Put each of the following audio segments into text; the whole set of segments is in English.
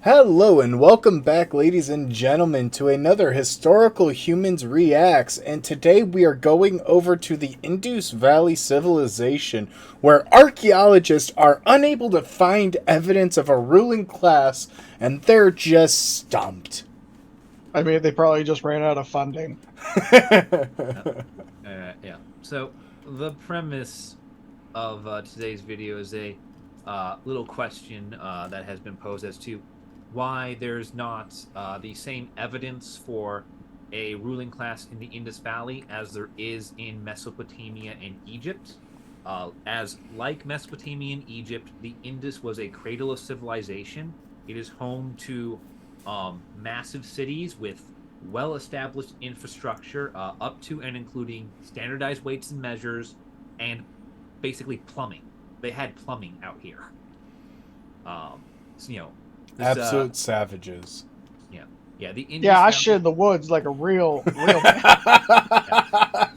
Hello and welcome back, ladies and gentlemen, to another Historical Humans Reacts. And today we are going over to the Indus Valley Civilization, where archaeologists are unable to find evidence of a ruling class, and they're just stumped. I mean, they probably just ran out of funding. Uh, yeah. So the premise of today's video is a little question that has been posed as to why there's not the same evidence for a ruling class in the Indus Valley as there is in Mesopotamia and Egypt. As like Mesopotamia and Egypt, the Indus was a cradle of civilization. It is home to massive cities with well established infrastructure, up to and including standardized weights and measures, and basically plumbing. They had plumbing out here. So, this, Absolute savages. yeah, yeah, the Yeah, Indus I Valley. shit in the woods like a real man.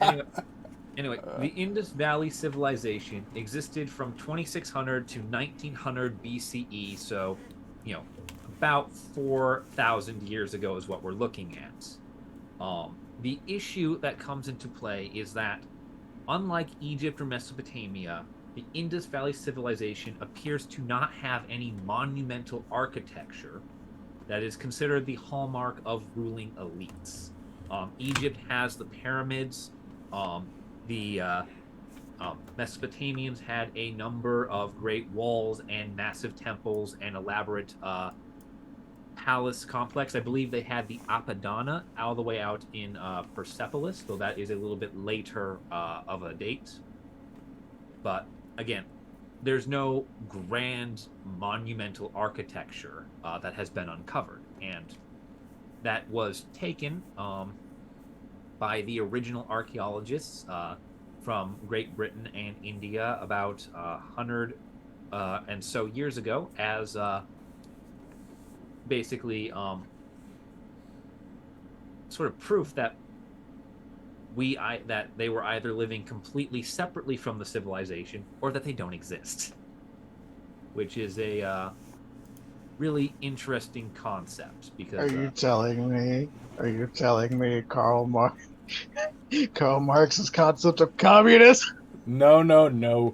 Yeah. Anyway, anyway, the Indus Valley civilization existed from 2600 to 1900 BCE. So, you know, about 4,000 years ago is what we're looking at. The issue that comes into play is that, unlike Egypt or Mesopotamia, the Indus Valley civilization appears to not have any monumental architecture that is considered the hallmark of ruling elites. Egypt has the pyramids. The Mesopotamians had a number of great walls and massive temples and elaborate palace complex. I believe they had the Apadana all the way out in Persepolis, though that is a little bit later of a date. But again, there's no grand monumental architecture that has been uncovered, and that was taken by the original archaeologists from Great Britain and India about 100 and so years ago as basically sort of proof that that they were either living completely separately from the civilization or that they don't exist, which is a really interesting concept Are because you telling me? Are you telling me Karl Marx's concept of communism? No, no, no.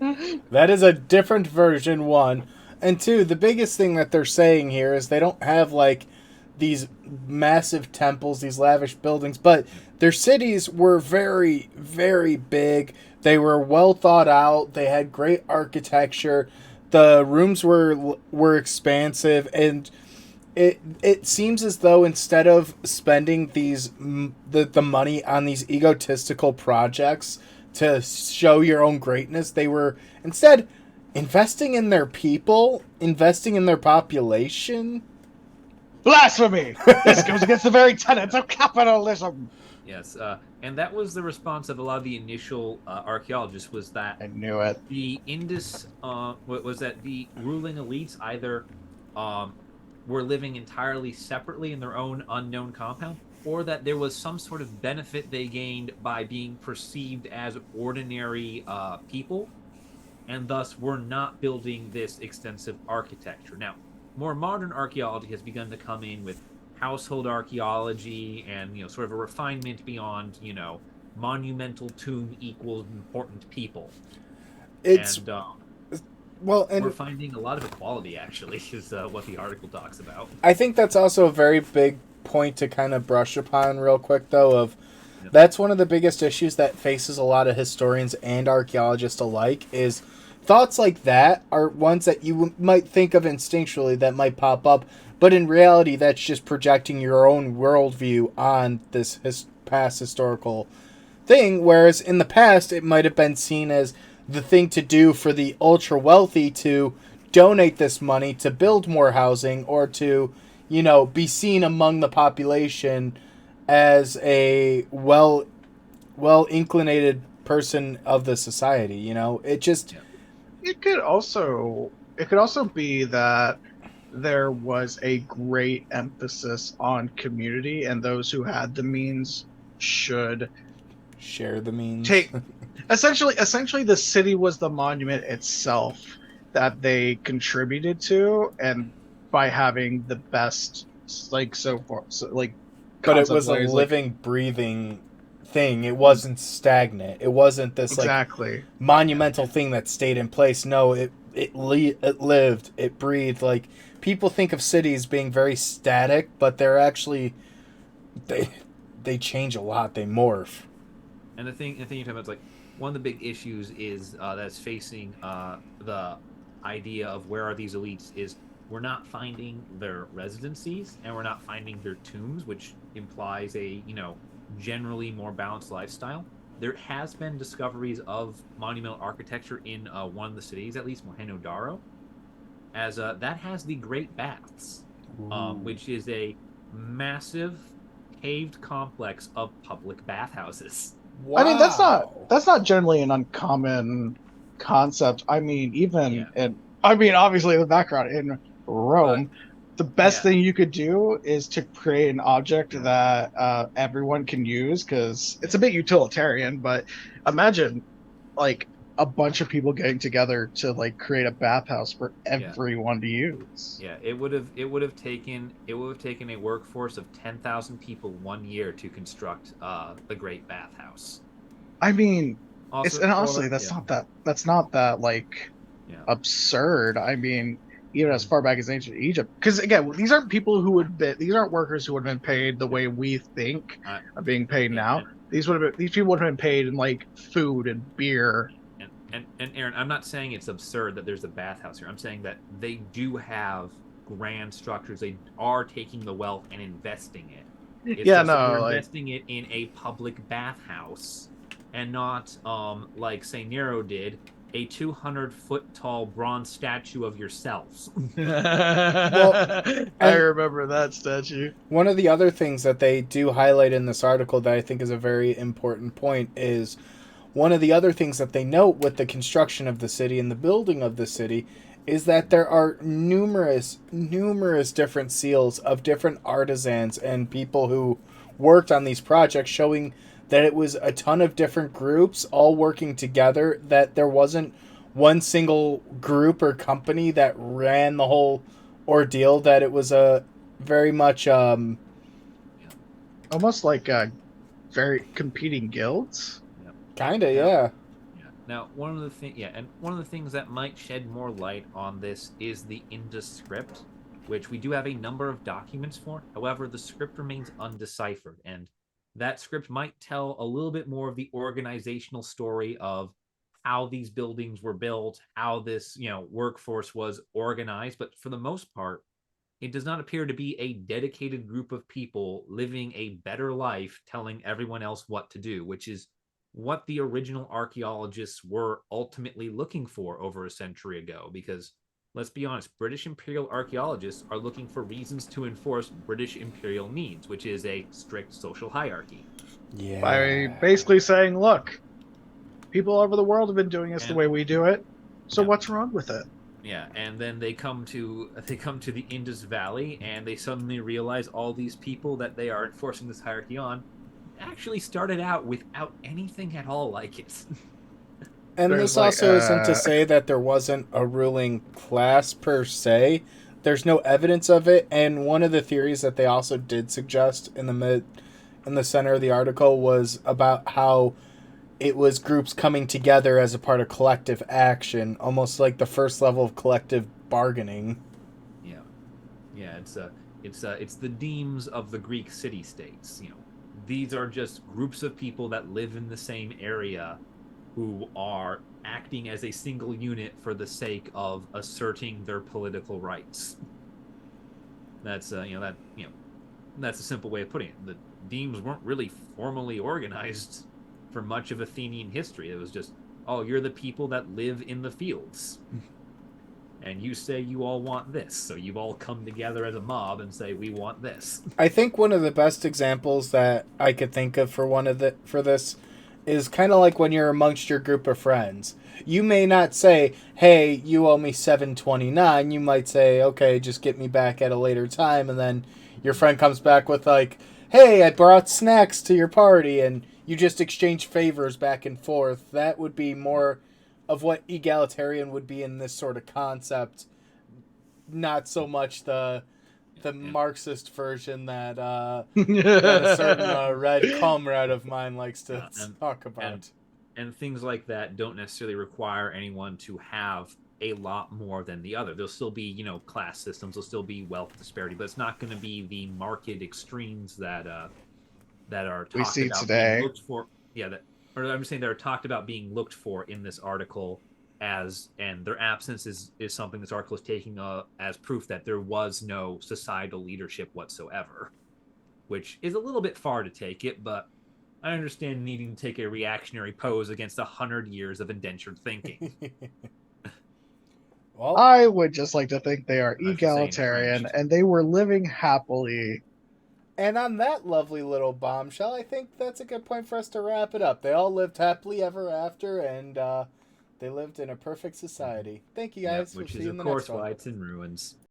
That is a different version, one. And two, the biggest thing that they're saying here is they don't have, like, these massive temples, these lavish buildings, but their cities were very, very big. They were well thought out. They had great architecture. The rooms were expansive, and it seems as though instead of spending the money on these egotistical projects to show your own greatness, they were instead investing in their people, investing in their population. Blasphemy! This goes against the very tenets of capitalism. yes, and that was the response of a lot of the initial archaeologists, was that I knew it. the Indus was that the ruling elites either um, were living entirely separately in their own unknown compound, or that there was some sort of benefit they gained by being perceived as ordinary people, and thus were not building this extensive architecture. Now, more modern archaeology has begun to come in with household archaeology and sort of a refinement beyond monumental tomb equals important people, It's and well, we're and finding a lot of equality actually is what the article talks about. I think that's also a very big point to kind of brush upon real quick, though. Of Yep. That's one of the biggest issues that faces a lot of historians and archaeologists alike is thoughts like that are ones that you might think of instinctually that might pop up, but in reality, that's just projecting your own worldview on this past historical thing. Whereas in the past, it might have been seen as the thing to do for the ultra wealthy to donate this money to build more housing or to, be seen among the population as a well inclinated person of the society. It just Yeah. It could also be that there was a great emphasis on community, and those who had the means should share the means. take essentially the city was the monument itself that they contributed to, and by having the best, like, so far, so, like, But it concept was a wise, like, living, breathing thing. It wasn't stagnant. It wasn't this like exactly. monumental thing that stayed in place. No, it lived. It breathed. Like people think of cities being very static, but they're actually they they change a lot. They morph. And the thing you're talking about is like one of the big issues is that's facing the idea of where are these elites is we're not finding their residencies and we're not finding their tombs, which implies a generally more balanced lifestyle. There has been discoveries of monumental architecture in one of the cities, at least Mohenjo-Daro, as that has the Great Baths, which is a massive paved complex of public bathhouses. I mean, Wow. that's not generally an uncommon concept. I mean, Yeah, even in, I mean, obviously the background in but Rome, the best yeah, thing you could do is to create an object that everyone can use because it's yeah, a bit utilitarian. But imagine like a bunch of people getting together to like create a bathhouse for yeah, everyone to use. yeah. It would have taken a workforce of 10,000 people 1 year to construct the Great Bathhouse. I mean, it's Also, and honestly, or yeah, that's not that like yeah, absurd. I mean, even as mhm, far back as ancient Egypt, because again, these aren't people who would be, these aren't workers who would have been paid the yeah. way we think I, are being paid yeah, now. These people would have been paid in like food and beer. and Aaron, I'm not saying it's absurd that there's a bathhouse here. I'm saying that they do have grand structures. They are taking the wealth and investing it. It's Yeah, just that they're no, like investing it in a public bathhouse and not like say Nero did, a 200-foot tall bronze statue of yourselves. Well, I and remember that statue. one of the other things that they do highlight in this article that I think is a very important point is one of the other things that they note with the construction of the city and the building of the city is that there are numerous different seals of different artisans and people who worked on these projects, showing that it was a ton of different groups all working together, that there wasn't one single group or company that ran the whole ordeal, that it was a very much Yeah, Almost like very competing guilds. yeah. kind of, Now, yeah. yeah. Now, one of the things that might shed more light on this is the Indus script, which we do have a number of documents for. However, the script remains undeciphered, and that script might tell a little bit more of the organizational story of how these buildings were built, how this, workforce was organized. But for the most part, it does not appear to be a dedicated group of people living a better life, telling everyone else what to do, which is what the original archaeologists were ultimately looking for over a century ago. Because let's be honest, British imperial archaeologists are looking for reasons to enforce British imperial needs, which is a strict social hierarchy. By Yeah. basically saying, look, people all over the world have been doing this the And way we do it. So yeah, what's wrong with it? yeah, and then they come to the Indus Valley, and they suddenly realize all these people that they are enforcing this hierarchy on actually started out without anything at all like it. And There's this like also isn't to say that there wasn't a ruling class per se. There's no evidence of it, and one of the theories that they also did suggest in the center of the article was about how it was groups coming together as a part of collective action, almost like the first level of collective bargaining. Yeah, yeah, it's the demes of the Greek city states. These are just groups of people that live in the same area who are acting as a single unit for the sake of asserting their political rights. That's a simple way of putting it. The demes weren't really formally organized for much of Athenian history. It was just, oh, you're the people that live in the fields. And you say you all want this. So you've all come together as a mob and say, we want this. I think one of the best examples that I could think of for this is kind of like when you're amongst your group of friends. You may not say, "Hey, you owe me 729." You might say, "Okay, just get me back at a later time." And then your friend comes back with like, "Hey, I brought snacks to your party," and you just exchange favors back and forth. That would be more of what egalitarian would be in this sort of concept. not so much the And- Marxist version that that a certain red comrade of mine likes to talk about. and things like that don't necessarily require anyone to have a lot more than the other. There'll still be, class systems. There'll still be wealth disparity, but it's not going to be the market extremes that are We talked see about today. being looked for. Yeah, or I'm saying that are talked about being looked for in this article and their absence is something this article is taking as proof that there was no societal leadership whatsoever, which is a little bit far to take it, but I understand needing to take a reactionary pose against 100 years of indentured thinking. Well, I would just like to think they are I should say egalitarian entrenched. and they were living happily. and on that lovely little bombshell, I think that's a good point for us to wrap it up. They all lived happily ever after, and they lived in a perfect society. Thank you Yep, guys. We'll which see is you of in the course next one. why it's in ruins.